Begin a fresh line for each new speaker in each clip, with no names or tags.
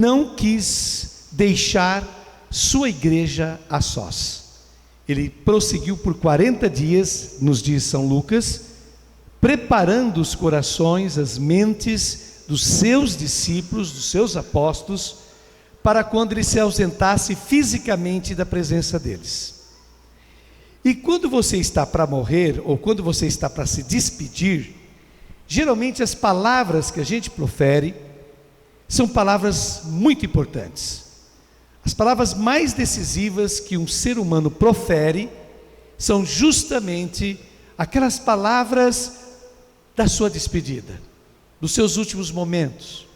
não quis deixar sua igreja a sós. Ele prosseguiu por 40 dias, nos diz São Lucas, preparando os corações, as mentes dos seus discípulos, dos seus apóstolos, para quando ele se ausentasse fisicamente da presença deles. E quando você está para morrer, ou quando você está para se despedir, geralmente as palavras que a gente profere são palavras muito importantes. As palavras mais decisivas que um ser humano profere são justamente aquelas palavras da sua despedida, dos seus últimos momentos.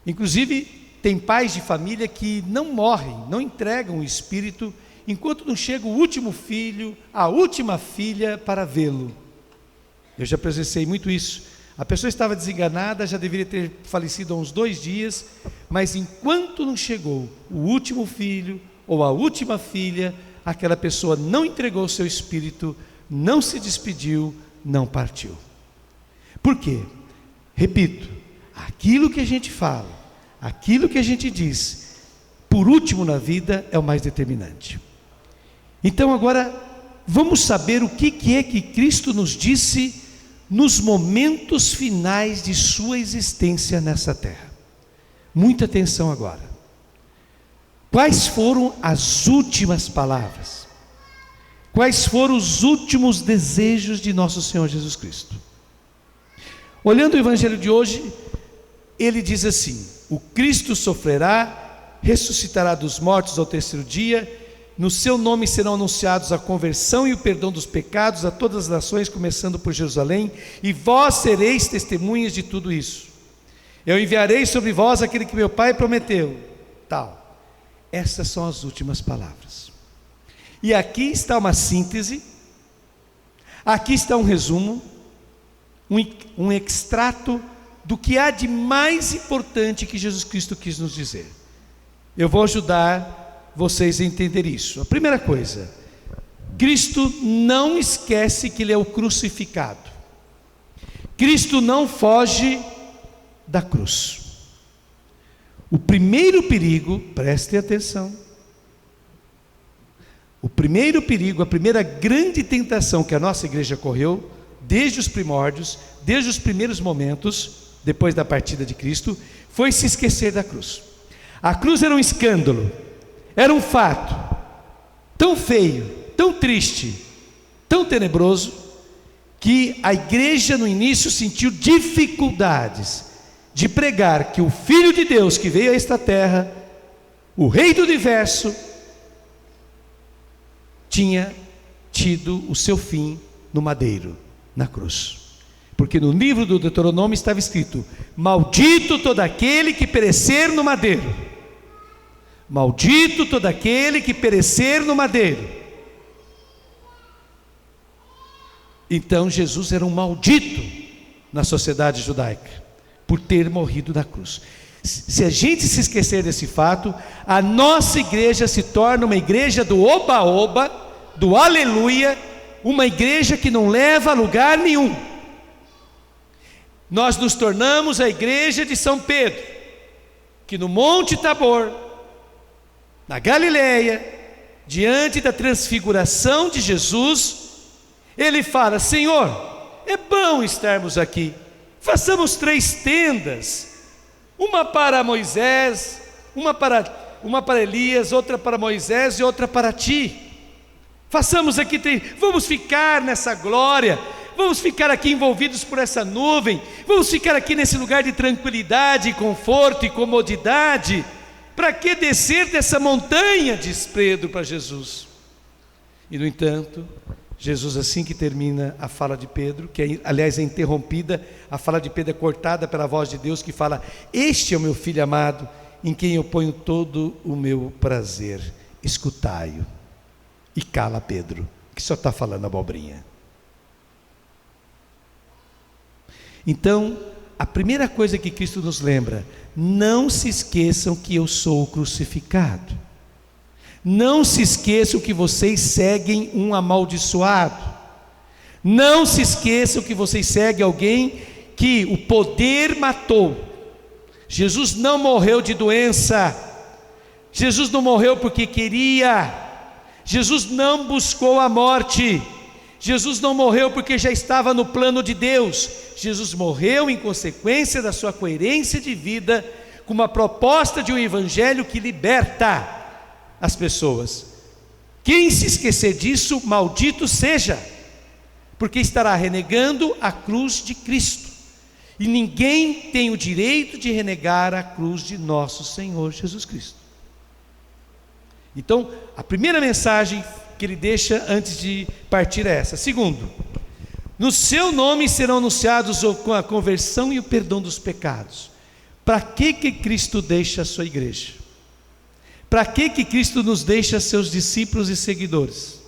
Inclusive, tem pais de família que não morrem, não entregam o espírito enquanto não chega o último filho, a última filha para vê-lo. Eu já presenciei muito isso. A pessoa estava desenganada, já deveria ter falecido há uns 2 dias, mas enquanto não chegou o último filho ou a última filha, aquela pessoa não entregou o seu espírito, não se despediu, não partiu. Por quê? Repito, aquilo que a gente fala, aquilo que a gente diz, por último na vida, é o mais determinante. Então agora, vamos saber o que é que Cristo nos disse nos momentos finais de sua existência nessa terra. Muita atenção agora. Quais foram as últimas palavras? Quais foram os últimos desejos de nosso Senhor Jesus Cristo? Olhando o Evangelho de hoje, ele diz assim: o Cristo sofrerá, ressuscitará dos mortos ao 3º dia, no seu nome serão anunciados a conversão e o perdão dos pecados a todas as nações, começando por Jerusalém, e vós sereis testemunhas de tudo isso. Eu enviarei sobre vós aquele que meu Pai prometeu. Tal. Essas são as últimas palavras. E aqui está uma síntese, aqui está um resumo, um extrato do que há de mais importante que Jesus Cristo quis nos dizer. Eu vou ajudar vocês a entender isso. A primeira coisa, Cristo não esquece que Ele é o crucificado. Cristo não foge da cruz. O primeiro perigo, prestem atenção, o primeiro perigo, a primeira grande tentação que a nossa igreja correu, desde os primórdios, desde os primeiros momentos, depois da partida de Cristo, foi se esquecer da cruz. A cruz era um escândalo, era um fato tão feio, tão triste, tão tenebroso, que a igreja no início sentiu dificuldades de pregar que o Filho de Deus que veio a esta terra, o Rei do Universo, tinha tido o seu fim no madeiro, na cruz. Porque no livro do Deuteronômio estava escrito: maldito todo aquele que perecer no madeiro. Maldito todo aquele que perecer no madeiro. Então Jesus era um maldito na sociedade judaica, por ter morrido na cruz. Se a gente se esquecer desse fato, a nossa igreja se torna uma igreja do oba-oba, do aleluia, uma igreja que não leva a lugar nenhum. Nós nos tornamos a igreja de São Pedro, que no Monte Tabor, na Galileia, diante da transfiguração de Jesus, ele fala: Senhor, é bom estarmos aqui, façamos 3 tendas, uma para Moisés, uma para Elias, outra para Moisés e outra para ti. Façamos aqui 3, vamos ficar nessa glória, vamos ficar aqui envolvidos por essa nuvem, vamos ficar aqui nesse lugar de tranquilidade, conforto e comodidade. Para que descer dessa montanha, diz Pedro para Jesus. E no entanto, Jesus, assim que termina a fala de Pedro, que aliás é interrompida, a fala de Pedro é cortada pela voz de Deus que fala: este é o meu filho amado, em quem eu ponho todo o meu prazer, escutai-o. E cala Pedro, que só está falando abobrinha. Então, a primeira coisa que Cristo nos lembra: não se esqueçam que eu sou o crucificado. Não se esqueçam que vocês seguem um amaldiçoado. Não se esqueçam que vocês seguem alguém que o poder matou. Jesus não morreu de doença, Jesus não morreu porque queria, Jesus não buscou a morte, Jesus não morreu porque já estava no plano de Deus, Jesus morreu em consequência da sua coerência de vida, com uma proposta de um evangelho que liberta as pessoas. Quem se esquecer disso, maldito seja, porque estará renegando a cruz de Cristo, e ninguém tem o direito de renegar a cruz de nosso Senhor Jesus Cristo. Então, a primeira mensagem que ele deixa antes de partir é essa. Segundo, no seu nome serão anunciados a conversão e o perdão dos pecados. Para que Cristo deixa a sua igreja? Para que Cristo nos deixa seus discípulos e seguidores?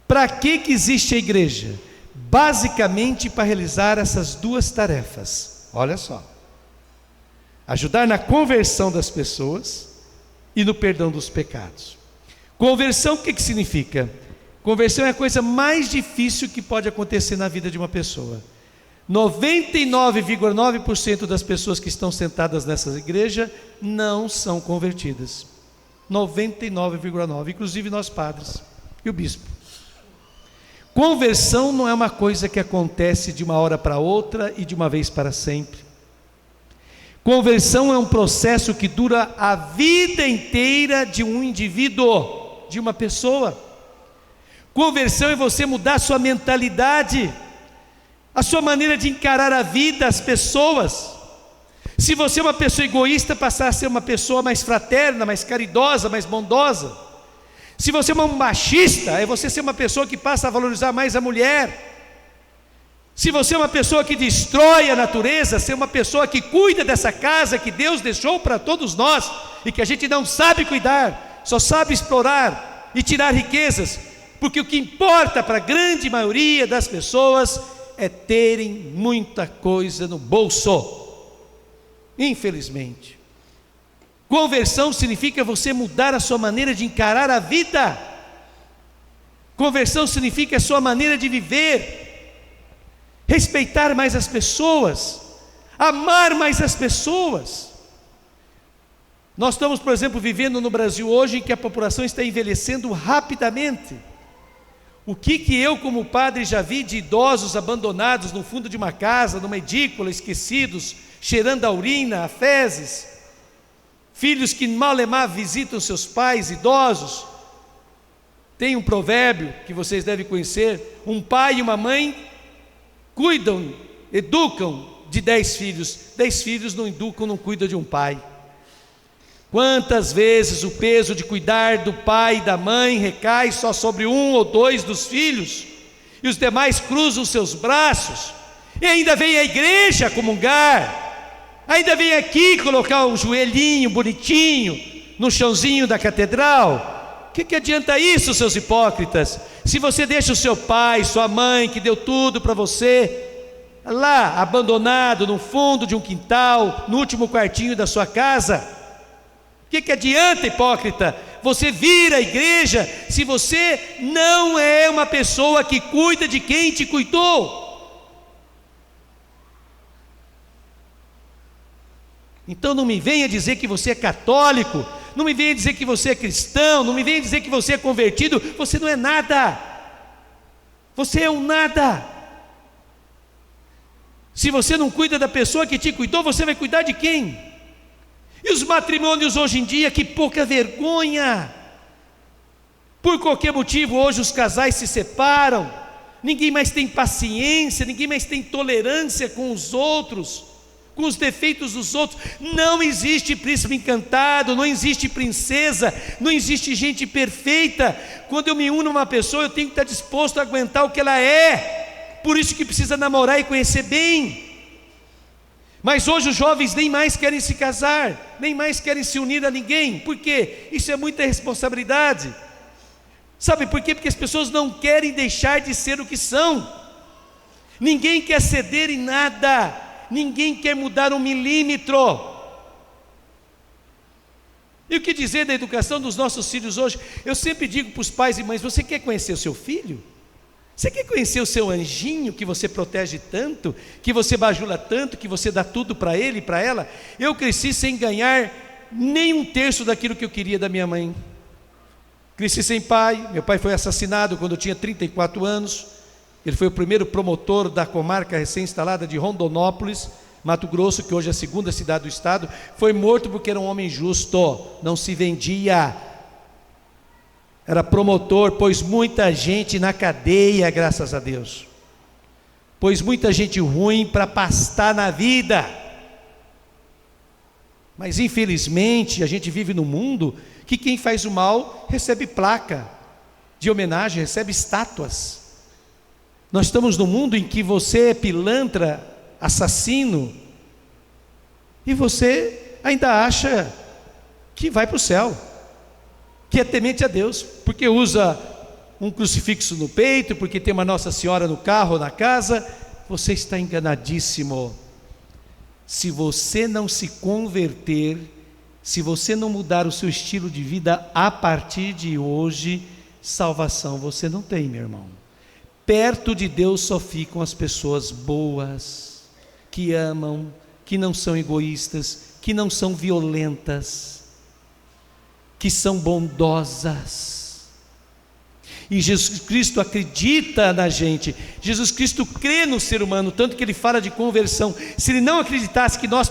Para que existe a igreja? Basicamente para realizar essas duas tarefas. Olha só: ajudar na conversão das pessoas e no perdão dos pecados. Conversão, o que significa? Conversão é a coisa mais difícil que pode acontecer na vida de uma pessoa. 99,9% das pessoas que estão sentadas nessa igreja não são convertidas. 99,9%, inclusive nós padres e o bispo. Conversão não é uma coisa que acontece de uma hora para outra e de uma vez para sempre. Conversão é um processo que dura a vida inteira de um indivíduo, de uma pessoa. Conversão é você mudar a sua mentalidade, a sua maneira de encarar a vida, as pessoas. Se você é uma pessoa egoísta, passar a ser uma pessoa mais fraterna, mais caridosa, mais bondosa. Se você é um machista, é você ser uma pessoa que passa a valorizar mais a mulher. Se você é uma pessoa que destrói a natureza, ser uma pessoa que cuida dessa casa que Deus deixou para todos nós, e que a gente não sabe cuidar, só sabe explorar e tirar riquezas, porque o que importa para a grande maioria das pessoas é terem muita coisa no bolso, infelizmente. Conversão significa você mudar a sua maneira de encarar a vida. Conversão significa a sua maneira de viver, respeitar mais as pessoas, amar mais as pessoas. Nós estamos, por exemplo, vivendo no Brasil hoje em que a população está envelhecendo rapidamente. O que eu como padre já vi de idosos abandonados no fundo de uma casa, numa edícula, esquecidos, cheirando a urina, a fezes, filhos que mal e mal visitam seus pais idosos. Tem um provérbio que vocês devem conhecer: um pai e uma mãe cuidam, educam de 10 filhos, 10 filhos não educam, não cuidam de um pai. Quantas vezes o peso de cuidar do pai e da mãe recai só sobre um ou dois dos filhos, e os demais cruzam seus braços, e ainda vem a igreja comungar, ainda vem aqui colocar um joelhinho bonitinho no chãozinho da catedral. O que adianta isso, seus hipócritas? Se você deixa o seu pai, sua mãe, que deu tudo para você, lá abandonado no fundo de um quintal, no último quartinho da sua casa, o que adianta, hipócrita, você vir à igreja se você não é uma pessoa que cuida de quem te cuidou? Então não me venha dizer que você é católico, não me venha dizer que você é cristão, não me venha dizer que você é convertido. Você não é nada, você é um nada. Se você não cuida da pessoa que te cuidou, você vai cuidar de quem? E os matrimônios hoje em dia, que pouca vergonha! Por qualquer motivo hoje os casais se separam, ninguém mais tem paciência, ninguém mais tem tolerância com os outros, com os defeitos dos outros. Não existe príncipe encantado, não existe princesa, não existe gente perfeita. Quando eu me uno a uma pessoa, eu tenho que estar disposto a aguentar o que ela é. Por isso que precisa namorar e conhecer bem. Mas hoje os jovens nem mais querem se casar, nem mais querem se unir a ninguém. Por quê? Isso é muita responsabilidade. Sabe por quê? Porque as pessoas não querem deixar de ser o que são. Ninguém quer ceder em nada, ninguém quer mudar um milímetro. E o que dizer da educação dos nossos filhos hoje? Eu sempre digo para os pais e mães: você quer conhecer o seu filho? Você quer conhecer o seu anjinho que você protege tanto, que você bajula tanto, que você dá tudo para ele e para ela? Eu cresci sem ganhar nem um terço daquilo que eu queria da minha mãe. Cresci sem pai. Meu pai foi assassinado quando eu tinha 34 anos. Ele foi o primeiro promotor da comarca recém-instalada de Rondonópolis, Mato Grosso, que hoje é a segunda cidade do estado. Foi morto porque era um homem justo, não se vendia. Era promotor, pôs muita gente na cadeia, graças a Deus. Pôs muita gente ruim para pastar na vida. Mas infelizmente a gente vive num mundo que quem faz o mal recebe placa de homenagem, recebe estátuas. Nós estamos num mundo em que você é pilantra, assassino, e você ainda acha que vai para o céu, que é temente a Deus, porque usa um crucifixo no peito, porque tem uma Nossa Senhora no carro ou na casa. Você está enganadíssimo. Se você não se converter, se você não mudar o seu estilo de vida a partir de hoje, salvação você não tem, meu irmão. Perto de Deus só ficam as pessoas boas, que amam, que não são egoístas, que não são violentas, que são bondosas. E Jesus Cristo acredita na gente. Jesus Cristo crê no ser humano, tanto que ele fala de conversão. Se ele não acreditasse que nós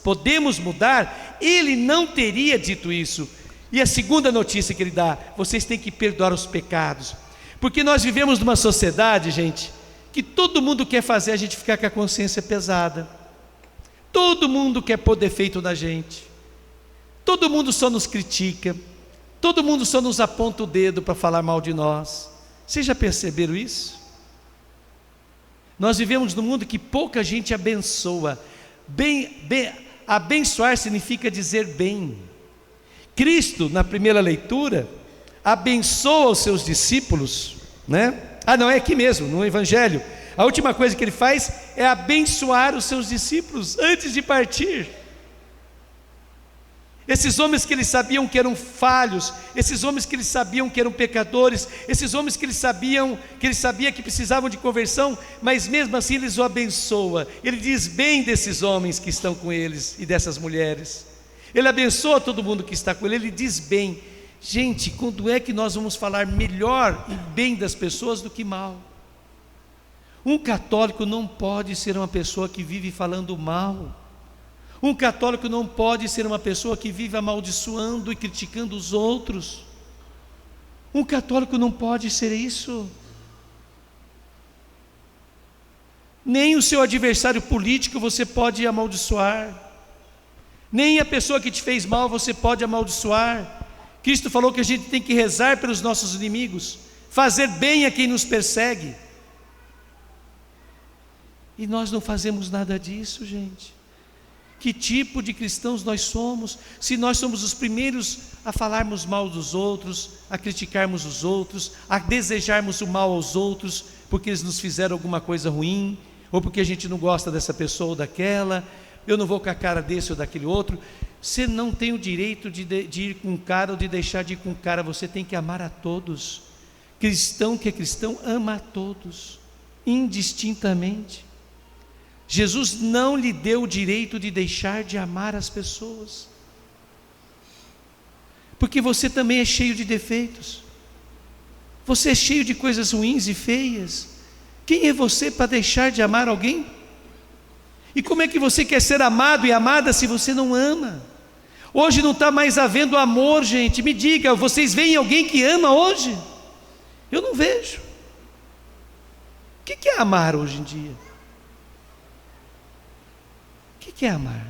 podemos mudar, ele não teria dito isso. E a segunda notícia que ele dá: vocês têm que perdoar os pecados. Porque nós vivemos numa sociedade, gente, que todo mundo quer fazer a gente ficar com a consciência pesada. Todo mundo quer pôr defeito na gente. Todo mundo só nos critica. Todo mundo só nos aponta o dedo para falar mal de nós. Vocês já perceberam isso? Nós vivemos num mundo que pouca gente abençoa. Abençoar significa dizer bem. Cristo, na primeira leitura, abençoa os seus discípulos, né? Não, é aqui mesmo, no Evangelho. A última coisa que ele faz é abençoar os seus discípulos antes de partir. Esses homens que eles sabiam que eram falhos, esses homens que eles sabiam que eram pecadores, esses homens que ele sabia que precisavam de conversão, mas mesmo assim eles o abençoa. Ele diz bem desses homens que estão com eles e dessas mulheres. Ele abençoa todo mundo que está com ele, ele diz bem. Gente, quando é que nós vamos falar melhor e bem das pessoas do que mal? Um católico não pode ser uma pessoa que vive falando mal. Um católico não pode ser uma pessoa que vive amaldiçoando e criticando os outros. Um católico não pode ser isso. Nem o seu adversário político você pode amaldiçoar. Nem a pessoa que te fez mal você pode amaldiçoar. Cristo falou que a gente tem que rezar pelos nossos inimigos, fazer bem a quem nos persegue. E nós não fazemos nada disso, gente. Que tipo de cristãos nós somos, se nós somos os primeiros a falarmos mal dos outros, a criticarmos os outros, a desejarmos o mal aos outros, porque eles nos fizeram alguma coisa ruim, ou porque a gente não gosta dessa pessoa ou daquela, eu não vou com a cara desse ou daquele outro. Você não tem o direito de ir com um cara ou de deixar de ir com um cara, você tem que amar a todos. Cristão que é cristão ama a todos, indistintamente. Jesus não lhe deu o direito de deixar de amar as pessoas, porque você também é cheio de defeitos, você é cheio de coisas ruins e feias. Quem é você para deixar de amar alguém? E como é que você quer ser amado e amada se você não ama? Hoje não está mais havendo amor, gente. Me diga, vocês veem alguém que ama hoje? Eu não vejo. O que é amar hoje em dia? O que é amar?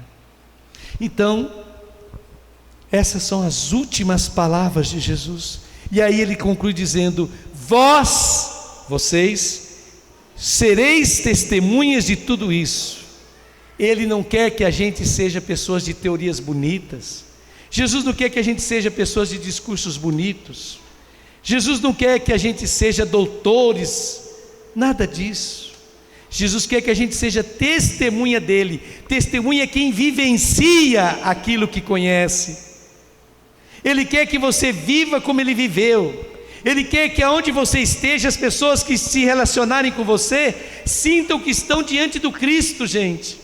Então, essas são as últimas palavras de Jesus. E aí ele conclui dizendo: vocês, sereis testemunhas de tudo isso. Ele não quer que a gente seja pessoas de teorias bonitas. Jesus não quer que a gente seja pessoas de discursos bonitos. Jesus não quer que a gente seja doutores, nada disso. Jesus quer que a gente seja testemunha dele. Testemunha é quem vivencia aquilo que conhece. Ele quer que você viva como ele viveu. Ele quer que aonde você esteja, as pessoas que se relacionarem com você sintam que estão diante do Cristo, gente.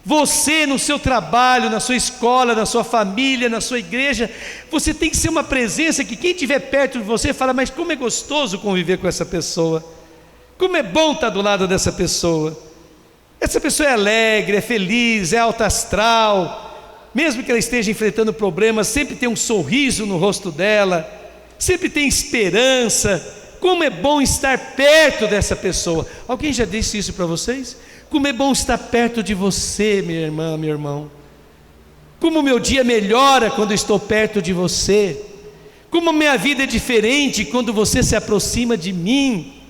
Você no seu trabalho, na sua escola, na sua família, na sua igreja, você tem que ser uma presença que quem estiver perto de você fala: mas como é gostoso conviver com essa pessoa, como é bom estar do lado dessa pessoa. Essa pessoa é alegre, é feliz, é alta astral, mesmo que ela esteja enfrentando problemas, sempre tem um sorriso no rosto dela, sempre tem esperança. Como é bom estar perto dessa pessoa. Alguém já disse isso para vocês? Como é bom estar perto de você, minha irmã, meu irmão. Como o meu dia melhora quando estou perto de você. Como a minha vida é diferente quando você se aproxima de mim.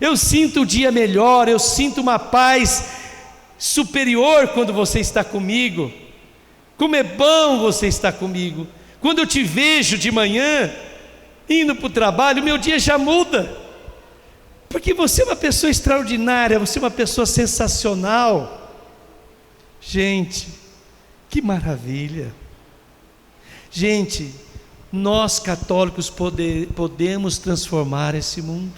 Eu sinto o dia melhor, eu sinto uma paz superior quando você está comigo. Como é bom você estar comigo. Quando eu te vejo de manhã, indo para o trabalho, meu dia já muda. Porque você é uma pessoa extraordinária, você é uma pessoa sensacional. Gente, que maravilha. Gente, nós católicos podemos transformar esse mundo.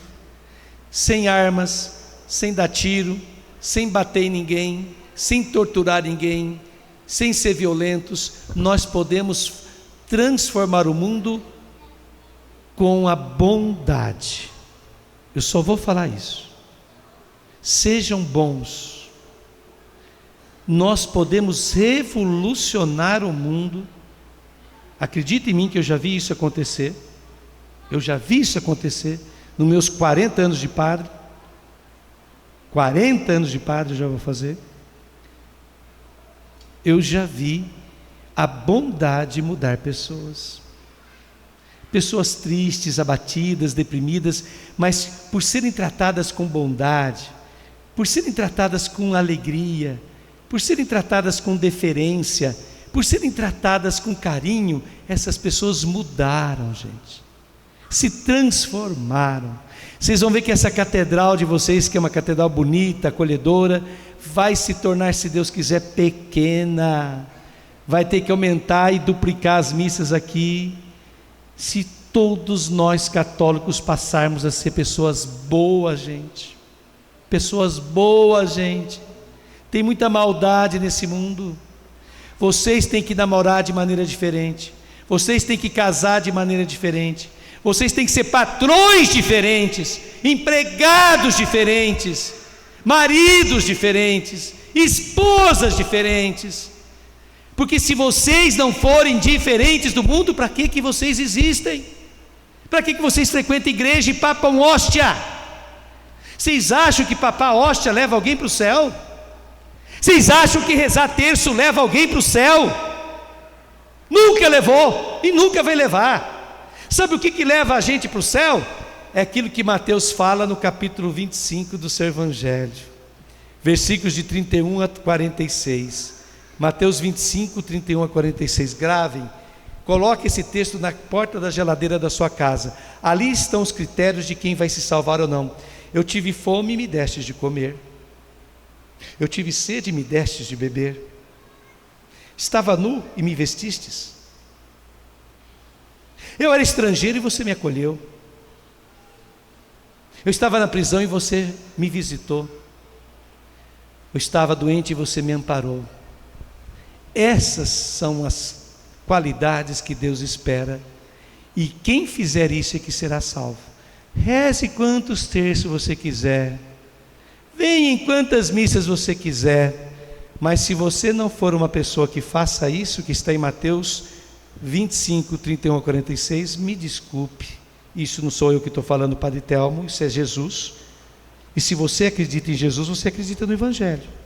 Sem armas, sem dar tiro, sem bater em ninguém, sem torturar ninguém, sem ser violentos. Nós podemos transformar o mundo com a bondade. Eu só vou falar isso. Sejam bons. Nós podemos revolucionar o mundo. Acredite em mim que eu já vi isso acontecer. Eu já vi isso acontecer nos meus 40 anos de padre. 40 anos de padre eu já vou fazer. Eu já vi a bondade mudar pessoas. Pessoas tristes, abatidas, deprimidas, mas por serem tratadas com bondade, por serem tratadas com alegria, por serem tratadas com deferência, por serem tratadas com carinho, essas pessoas mudaram, gente, se transformaram. Vocês vão ver que essa catedral de vocês, que é uma catedral bonita, acolhedora, vai se tornar, se Deus quiser, pequena, vai ter que aumentar e duplicar as missas aqui, se todos nós católicos passarmos a ser pessoas boas, gente. Pessoas boas, gente. Tem muita maldade nesse mundo. Vocês têm que namorar de maneira diferente. Vocês têm que casar de maneira diferente. Vocês têm que ser patrões diferentes, empregados diferentes, maridos diferentes, esposas diferentes. Porque se vocês não forem diferentes do mundo, para que vocês existem? Para que vocês frequentam igreja e papam hóstia? Vocês acham que papar hóstia leva alguém para o céu? Vocês acham que rezar terço leva alguém para o céu? Nunca levou e nunca vai levar. Sabe o que leva a gente para o céu? É aquilo que Mateus fala no capítulo 25 do seu Evangelho, versículos de 31 a 46. Mateus 25, 31 a 46, gravem, coloque esse texto na porta da geladeira da sua casa. Ali estão os critérios de quem vai se salvar ou não. Eu tive fome e me destes de comer, eu tive sede e me destes de beber, estava nu e me vestistes, eu era estrangeiro e você me acolheu, eu estava na prisão e você me visitou, eu estava doente e você me amparou. Essas são as qualidades que Deus espera, e quem fizer isso é que será salvo. Reze quantos terços você quiser, venha em quantas missas você quiser, mas se você não for uma pessoa que faça isso, que está em Mateus 25, 31 a 46, me desculpe, isso não sou eu que estou falando, Padre Telmo, isso é Jesus. E se você acredita em Jesus, você acredita no Evangelho.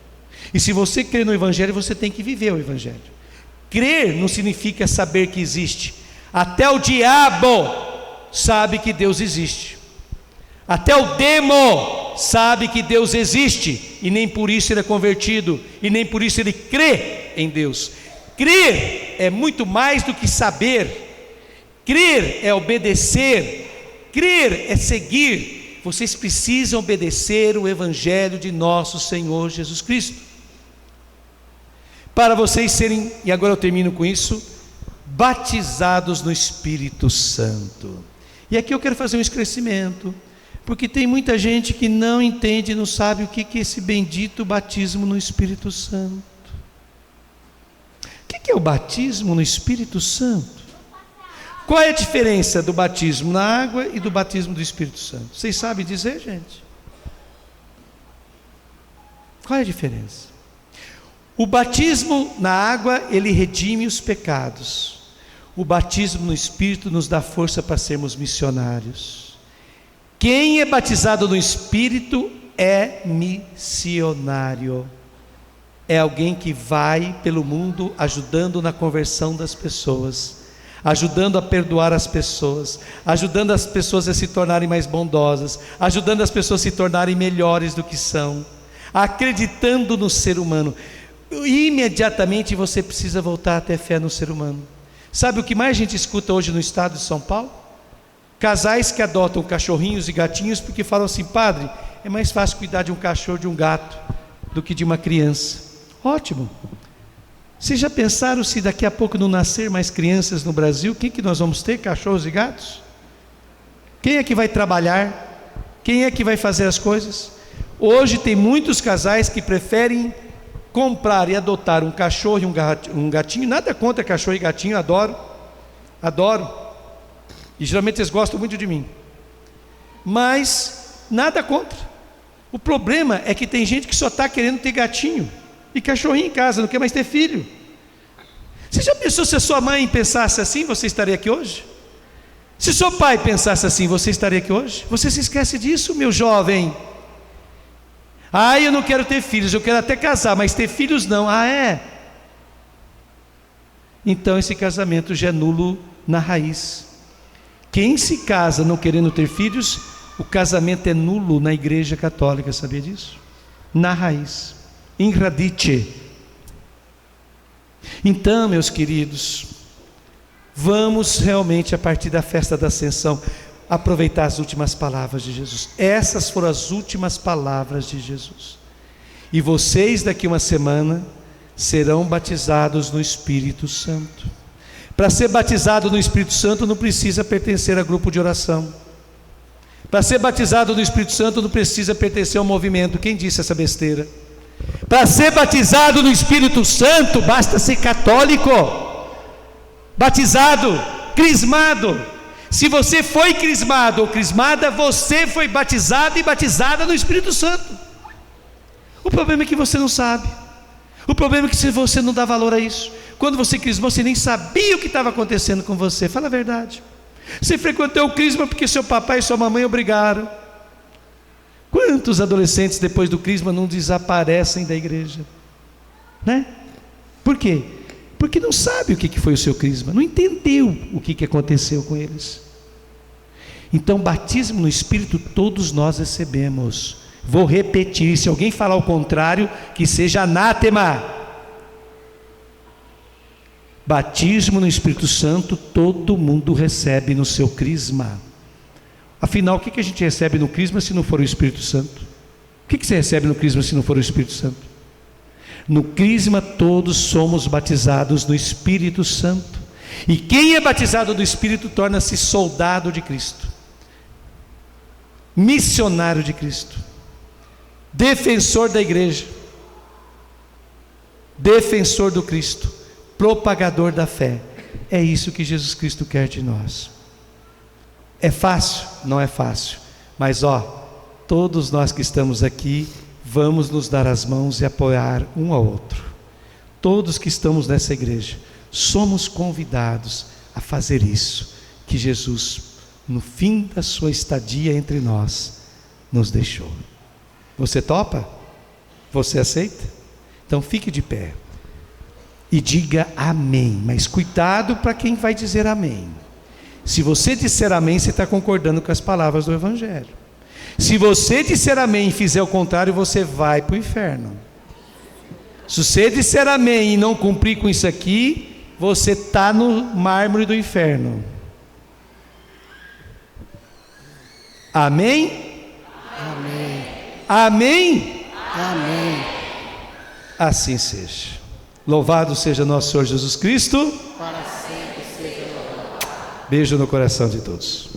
E se você crê no Evangelho, você tem que viver o Evangelho. Crer não significa saber que existe. Até o diabo sabe que Deus existe. Até o demo sabe que Deus existe, e nem por isso ele é convertido, e nem por isso ele crê em Deus. Crer é muito mais do que saber. Crer é obedecer. Crer é seguir. Vocês precisam obedecer o Evangelho de nosso Senhor Jesus Cristo, para vocês serem, e agora eu termino com isso, batizados no Espírito Santo. E aqui eu quero fazer um esclarecimento, porque tem muita gente que não entende, não sabe o que é esse bendito batismo no Espírito Santo. O que é o batismo no Espírito Santo? Qual é a diferença do batismo na água e do batismo do Espírito Santo? Vocês sabem dizer, gente? Qual é a diferença? O batismo na água, ele redime os pecados. O batismo no Espírito nos dá força para sermos missionários. Quem é batizado no Espírito é missionário. É alguém que vai pelo mundo ajudando na conversão das pessoas, ajudando a perdoar as pessoas, ajudando as pessoas a se tornarem mais bondosas, ajudando as pessoas a se tornarem melhores do que são, acreditando no ser humano. Imediatamente você precisa voltar a ter fé no ser humano. Sabe o que mais a gente escuta hoje no estado de São Paulo? Casais que adotam cachorrinhos e gatinhos porque falam assim: padre, é mais fácil cuidar de um cachorro, de um gato, do que de uma criança. Ótimo. Vocês já pensaram se daqui a pouco não nascer mais crianças no Brasil, quem que nós vamos ter? Cachorros e gatos? Quem é que vai trabalhar? Quem é que vai fazer as coisas? Hoje tem muitos casais que preferem comprar e adotar um cachorro e um gatinho. Nada contra cachorro e gatinho, adoro. E geralmente eles gostam muito de mim. Mas nada contra. O problema é que tem gente que só está querendo ter gatinho e cachorrinho em casa, não quer mais ter filho. Você já pensou se a sua mãe pensasse assim, você estaria aqui hoje? Se seu pai pensasse assim, você estaria aqui hoje? Você se esquece disso, meu jovem? Eu não quero ter filhos, eu quero até casar, mas ter filhos não. É? Então esse casamento já é nulo na raiz. Quem se casa não querendo ter filhos, o casamento é nulo na Igreja Católica, sabia disso? Na raiz, in radice. Então, meus queridos, vamos realmente, a partir da festa da Ascensão, aproveitar as últimas palavras de Jesus. Essas foram as últimas palavras de Jesus. E vocês daqui uma semana serão batizados no Espírito Santo. Para ser batizado no Espírito Santo não precisa pertencer a grupo de oração. Para ser batizado no Espírito Santo não precisa pertencer ao movimento. Quem disse essa besteira? Para ser batizado no Espírito Santo basta ser católico, batizado, crismado. Se você foi crismado ou crismada, você foi batizado e batizada no Espírito Santo. O problema é que você não sabe. O problema é que você não dá valor a isso. Quando você crismou, você nem sabia o que estava acontecendo com você. Fala a verdade. Você frequentou o crisma porque seu papai e sua mamãe obrigaram. Quantos adolescentes depois do crisma não desaparecem da igreja? Né? Por quê? Porque não sabe o que foi o seu crisma, não entendeu o que aconteceu com eles. Então, batismo no Espírito todos nós recebemos. Vou repetir, se alguém falar o contrário, que seja anátema. Batismo no Espírito Santo todo mundo recebe no seu crisma. Afinal, o que a gente recebe no crisma se não for o Espírito Santo? O que você recebe no crisma se não for o Espírito Santo? No crisma todos somos batizados no Espírito Santo. E quem é batizado do Espírito torna-se soldado de Cristo, missionário de Cristo, defensor da igreja, defensor do Cristo, propagador da fé. É isso que Jesus Cristo quer de nós. É fácil? Não é fácil, mas todos nós que estamos aqui vamos nos dar as mãos e apoiar um ao outro. Todos que estamos nessa igreja somos convidados a fazer isso que Jesus, no fim da sua estadia entre nós, nos deixou. Você topa? Você aceita? Então fique de pé e diga amém, mas cuidado para quem vai dizer amém. Se você disser amém, você está concordando com as palavras do Evangelho. Se você disser amém e fizer o contrário, você vai para o inferno. Se você disser amém e não cumprir com isso aqui, você está no mármore do inferno. Amém?
Amém.
Amém?
Amém.
Assim seja. Louvado seja nosso Senhor Jesus Cristo.
Para sempre seja louvado.
Beijo no coração de todos.